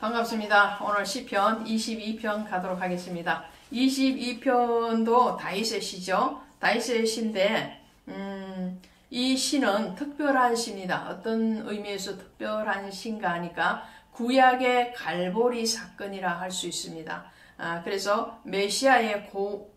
반갑습니다. 오늘 시편 22편 가도록 하겠습니다. 22편도 다윗의 시죠. 다윗의 시인데 이 시는 특별한 시입니다. 어떤 의미에서 특별한 시인가 하니까 구약의 갈보리 사건이라 할 수 있습니다. 그래서 메시아의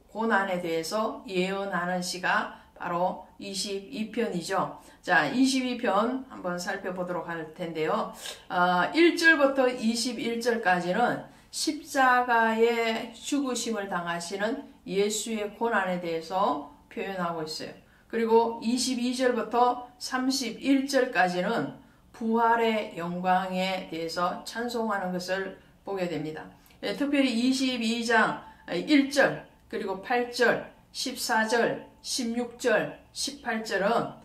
고난에 대해서 예언하는 시가 바로 22편이죠. 자, 22편 한번 살펴보도록 할 텐데요. 1절부터 21절까지는 십자가의 죽으심을 당하시는 예수의 고난에 대해서 표현하고 있어요. 그리고 22절부터 31절까지는 부활의 영광에 대해서 찬송하는 것을 보게 됩니다. 특별히 22장 1절, 그리고 8절, 14절, 16절, 18절은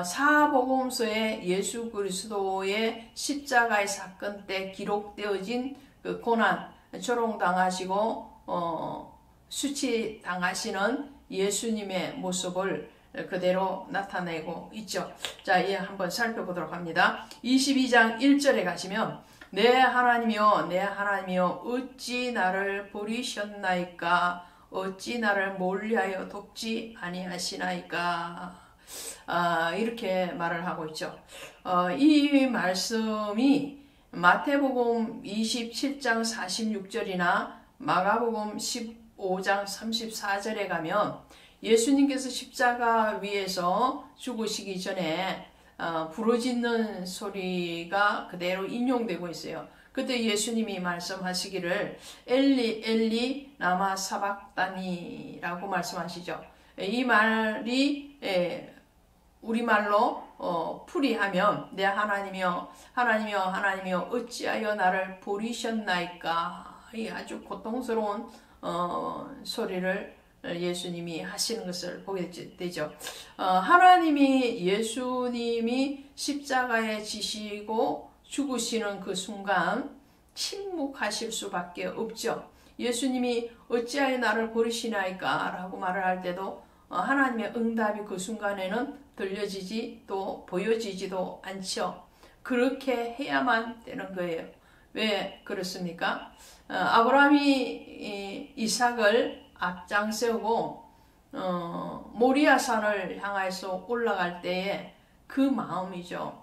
사복음서에 예수 그리스도의 십자가의 사건 때 기록되어진 그 고난, 조롱당하시고 수치당하시는 예수님의 모습을 그대로 나타내고 있죠. 자, 이제 한번 살펴보도록 합니다. 22장 1절에 가시면 내 하나님이여 내 하나님이여 어찌 나를 버리셨나이까 어찌 나를 멀리하여 돕지 아니하시나이까 이렇게 말을 하고 있죠. 이 말씀이 마태복음 27장 46절이나 마가복음 15장 34절에 가면 예수님께서 십자가 위에서 죽으시기 전에 부르짖는 소리가 그대로 인용되고 있어요. 그때 예수님이 말씀하시기를 엘리 엘리 라마 사박다니라고 말씀하시죠. 이 말이 우리말로 풀이하면 내 하나님이여 하나님이여 하나님이여 어찌하여 나를 버리셨나이까, 이 아주 고통스러운 소리를 예수님이 하시는 것을 보게 되죠. 하나님이 예수님이 십자가에 지시고 죽으시는 그 순간 침묵하실 수밖에 없죠. 예수님이 어찌하여 나를 버리시나이까 라고 말을 할 때도 하나님의 응답이 그 순간에는 들려지지 또 보여지지도 않죠. 그렇게 해야만 되는 거예요. 왜 그렇습니까? 아브라함이 이삭을 앞장세우고 모리아산을 향해서 올라갈 때에 그 마음이죠.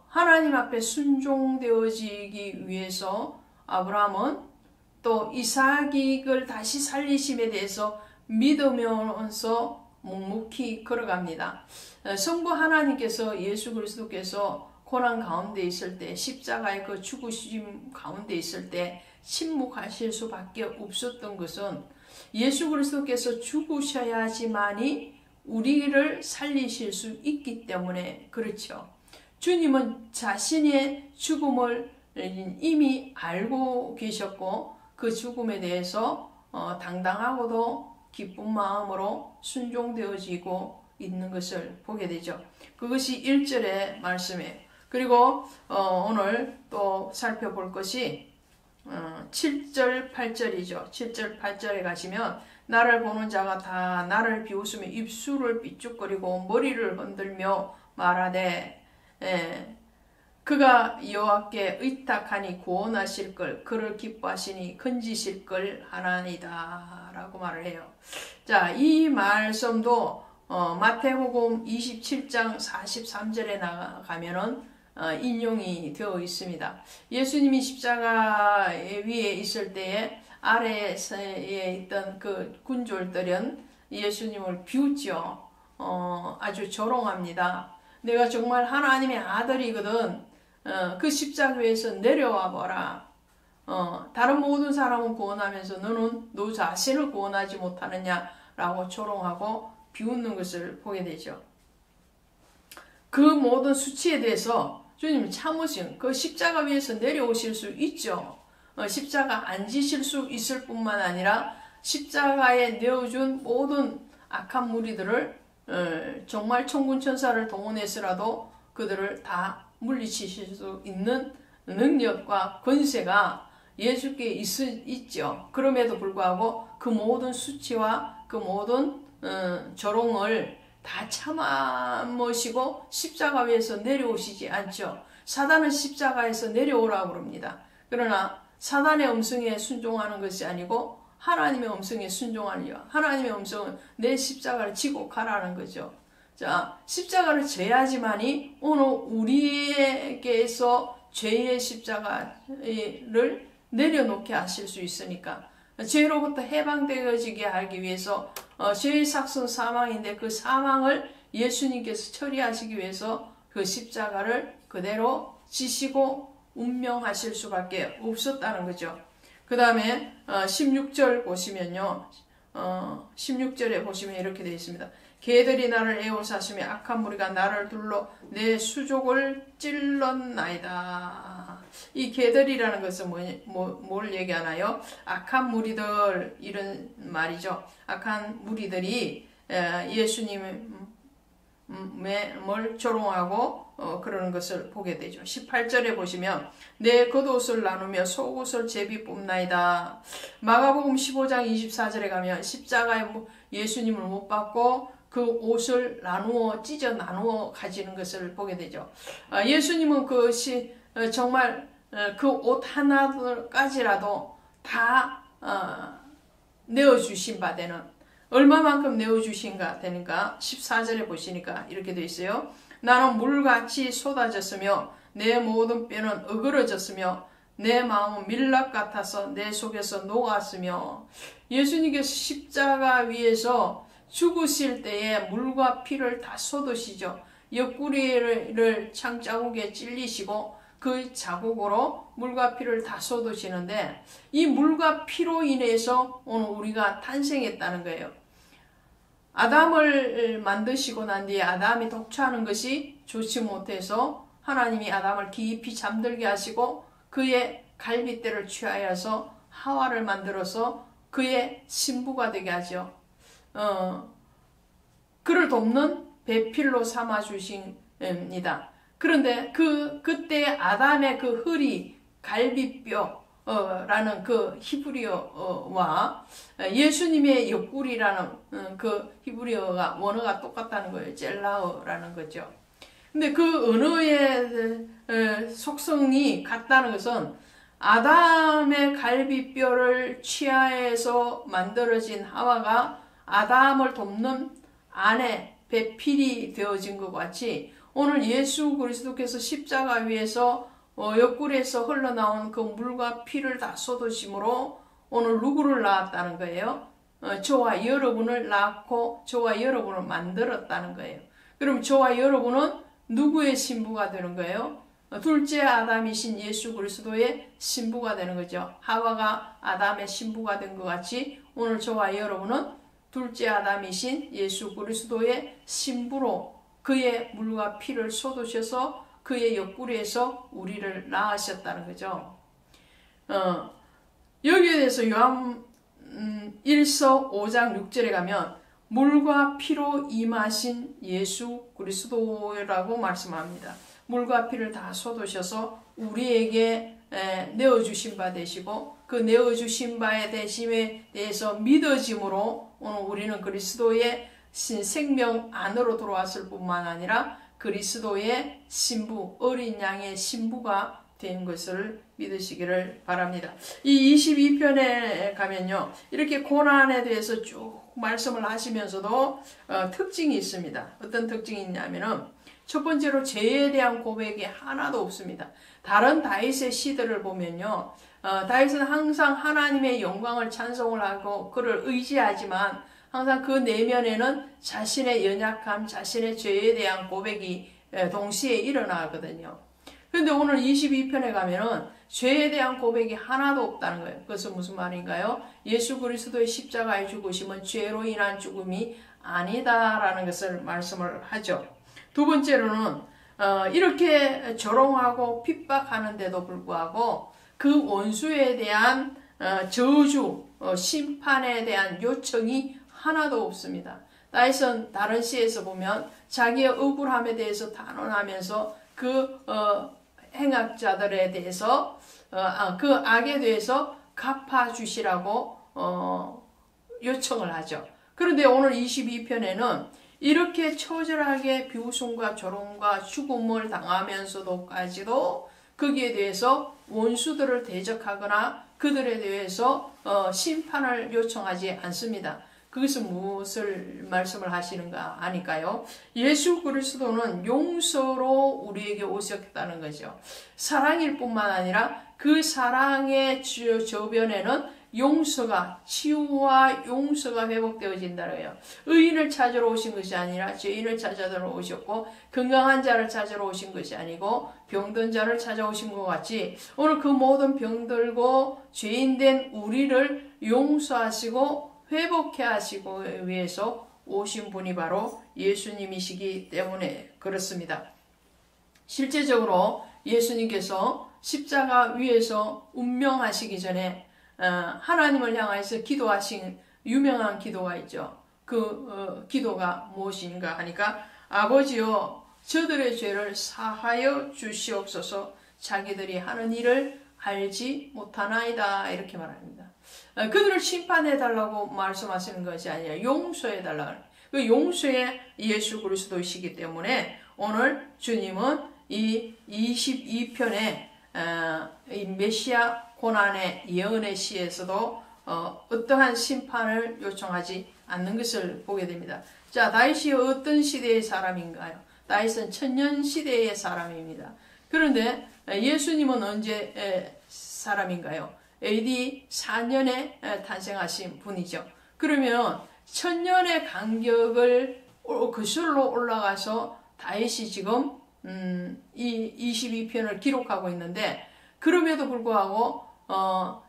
하나님 앞에 순종되어지기 위해서 아브라함은 또 이삭을 다시 살리심에 대해서 믿으면서 묵묵히 걸어갑니다. 성부 하나님께서 예수 그리스도께서 고난 가운데 있을 때, 십자가의 그 죽으심 가운데 있을 때 침묵하실 수밖에 없었던 것은 예수 그리스도께서 죽으셔야지만이 우리를 살리실 수 있기 때문에 그렇죠. 주님은 자신의 죽음을 이미 알고 계셨고 그 죽음에 대해서 당당하고도 기쁜 마음으로 순종되어지고 있는 것을 보게 되죠. 그것이 1절의 말씀이에요. 그리고 오늘 또 살펴볼 것이 7절 8절이죠. 7절 8절에 가시면 나를 보는 자가 다 나를 비웃으며 입술을 삐죽거리고 머리를 흔들며 말하되 그가 여호와께 의탁하니 구원하실 걸 그를 기뻐하시니 건지실 걸 하나이다 라고 말을 해요. 자, 이 말씀도 마태복음 27장 43절에 나가면은 인용이 되어 있습니다. 예수님이 십자가 위에 있을 때에 아래에 있던 그 군졸들은 예수님을 비웃죠. 아주 조롱합니다. 내가 정말 하나님의 아들이거든. 그 십자가 위에서 내려와 보라. 다른 모든 사람은 구원하면서 너는 너 자신을 구원하지 못하느냐라고 조롱하고 비웃는 것을 보게 되죠. 그 모든 수치에 대해서 주님이 참으신 그 십자가 위에서 내려오실 수 있죠. 십자가 안 지실 수 있을 뿐만 아니라 십자가에 내어준 모든 악한 무리들을 정말 천군천사를 동원해서라도 그들을 다 물리치실 수 있는 능력과 권세가 예수께 있죠. 그럼에도 불구하고 그 모든 수치와 그 모든 조롱을 다 참으시고 십자가 위에서 내려오시지 않죠. 사단은 십자가에서 내려오라고 그럽니다. 그러나 사단의 음성에 순종하는 것이 아니고 하나님의 음성에 순종하려. 하나님의 음성은 내 십자가를 지고 가라는 거죠. 자, 십자가를 져야지만이 오늘 우리에게서 죄의 십자가를 내려놓게 하실 수 있으니까, 죄로부터 해방되어지게 하기 위해서 죄의 삭은 사망인데 그 사망을 예수님께서 처리하시기 위해서 그 십자가를 그대로 지시고 운명하실 수밖에 없었다는 거죠. 그 다음에 16절 보시면요. 16절에 보시면 이렇게 되어 있습니다. 개들이 나를 애워사시며 악한 무리가 나를 둘러 내 수족을 찔렀나이다. 이 개들이라는 것은 뭘 얘기하나요? 악한 무리들, 이런 말이죠. 악한 무리들이 예수님을 조롱하고 그러는 것을 보게 되죠. 18절에 보시면 내 겉옷을 나누며 속옷을 제비 뽑나이다. 마가복음 15장 24절에 가면 십자가에 예수님을 못 박고 그 옷을 찢어 나누어 가지는 것을 보게 되죠. 예수님은 정말 그 옷 하나까지라도 다 내어주신 바 되는, 얼마만큼 내어주신가 되는가 14절에 보시니까 이렇게 되어 있어요. 나는 물같이 쏟아졌으며 내 모든 뼈는 어그러졌으며 내 마음은 밀랍 같아서 내 속에서 녹았으며, 예수님께서 십자가 위에서 죽으실 때에 물과 피를 다 쏟으시죠. 옆구리를 창자국에 찔리시고 그 자국으로 물과 피를 다 쏟으시는데, 이 물과 피로 인해서 오늘 우리가 탄생했다는 거예요. 아담을 만드시고 난 뒤에 아담이 독초하는 것이 좋지 못해서 하나님이 아담을 깊이 잠들게 하시고 그의 갈빗대를 취하여서 하와를 만들어서 그의 신부가 되게 하죠. 그를 돕는 배필로 삼아 주십니다. 그런데 그때 아담의 그 허리, 갈비뼈라는 그 히브리어와 예수님의 옆구리라는 그 히브리어가 원어가 똑같다는 거예요. 젤라어라는 거죠. 근데 그 언어의 속성이 같다는 것은 아담의 갈비뼈를 취하해서 만들어진 하와가 아담을 돕는 아내 배필이 되어진 것 같이, 오늘 예수 그리스도께서 십자가 위에서 옆구리에서 흘러나온 그 물과 피를 다 쏟으심으로 오늘 누구를 낳았다는 거예요? 저와 여러분을 낳고 저와 여러분을 만들었다는 거예요. 그럼 저와 여러분은 누구의 신부가 되는 거예요? 둘째 아담이신 예수 그리스도의 신부가 되는 거죠. 하와가 아담의 신부가 된 것 같이 오늘 저와 여러분은 둘째 아담이신 예수 그리스도의 신부로 그의 물과 피를 쏟으셔서 그의 옆구리에서 우리를 낳으셨다는 거죠. 여기에 대해서 요한 1서 5장 6절에 가면 물과 피로 임하신 예수 그리스도라고 말씀합니다. 물과 피를 다 쏟으셔서 우리에게 내어주신 바 되시고, 그 내어주신 바의 대심에 대해서 믿어짐으로 오늘 우리는 그리스도의 생명 안으로 들어왔을 뿐만 아니라 그리스도의 신부, 어린 양의 신부가 된 것을 믿으시기를 바랍니다. 이 22편에 가면요, 이렇게 고난에 대해서 쭉 말씀을 하시면서도 특징이 있습니다. 어떤 특징이 있냐면은, 첫 번째로 죄에 대한 고백이 하나도 없습니다. 다른 다윗의 시들을 보면요, 다윗은 항상 하나님의 영광을 찬송을 하고 그를 의지하지만 항상 그 내면에는 자신의 연약함, 자신의 죄에 대한 고백이 동시에 일어나거든요. 그런데 오늘 22편에 가면은 죄에 대한 고백이 하나도 없다는 거예요. 그것은 무슨 말인가요? 예수 그리스도의 십자가의 죽으심은 죄로 인한 죽음이 아니다라는 것을 말씀을 하죠. 두 번째로는 이렇게 조롱하고 핍박하는데도 불구하고 그 원수에 대한 저주, 심판에 대한 요청이 하나도 없습니다. 다윗은 다른 시에서 보면 자기의 억울함에 대해서 단언하면서 그 행악자들에 대해서 그 악에 대해서 갚아주시라고 요청을 하죠. 그런데 오늘 22편에는 이렇게 처절하게 비웃음과 조롱과 죽음을 당하면서도까지도 거기에 대해서 원수들을 대적하거나 그들에 대해서 심판을 요청하지 않습니다. 그것은 무엇을 말씀을 하시는가 하니까요. 예수 그리스도는 용서로 우리에게 오셨다는 거죠. 사랑일 뿐만 아니라 그 사랑의 저변에는 용서가, 치유와 용서가 회복되어진다는 거예요. 의인을 찾으러 오신 것이 아니라 죄인을 찾아러 오셨고, 건강한 자를 찾으러 오신 것이 아니고 병든 자를 찾아오신 것 같이 오늘 그 모든 병들고 죄인된 우리를 용서하시고 회복해 하시고 위해서 오신 분이 바로 예수님이시기 때문에 그렇습니다. 실제적으로 예수님께서 십자가 위에서 운명하시기 전에 하나님을 향해서 기도하신 유명한 기도가 있죠. 그 기도가 무엇인가 하니까 아버지여 저들의 죄를 사하여 주시옵소서 자기들이 하는 일을 알지 못하나이다 이렇게 말합니다. 그들을 심판해달라고 말씀하시는 것이 아니라 용서해달라. 그 용서의 예수 그리스도이시기 때문에 오늘 주님은 이 22편의 이 메시아 고난의 예언의 시에서도 어떠한 심판을 요청하지 않는 것을 보게 됩니다. 자, 다윗이 어떤 시대의 사람인가요? 다윗은 천년 시대의 사람입니다. 그런데 예수님은 언제 사람인가요? AD 4년에 탄생하신 분이죠. 그러면 천년의 간격을 거슬러 올라가서 다윗이 지금 이 22편을 기록하고 있는데 그럼에도 불구하고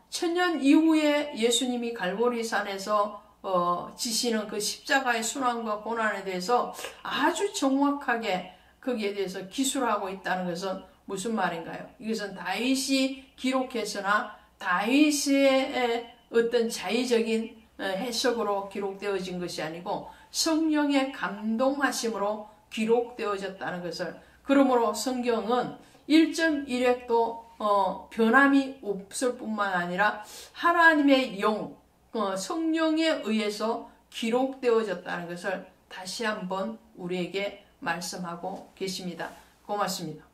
천년 이후에 예수님이 갈보리 산에서 지시는 그 십자가의 순환과 고난에 대해서 아주 정확하게 거기에 대해서 기술하고 있다는 것은 무슨 말인가요? 이것은 다윗이 기록해서나 다윗의 어떤 자의적인 해석으로 기록되어진 것이 아니고 성령의 감동하심으로 기록되어졌다는 것을, 그러므로 성경은 1.1획도 변함이 없을 뿐만 아니라 하나님의 영, 성령에 의해서 기록되어졌다는 것을 다시 한번 우리에게 말씀하고 계십니다. 고맙습니다.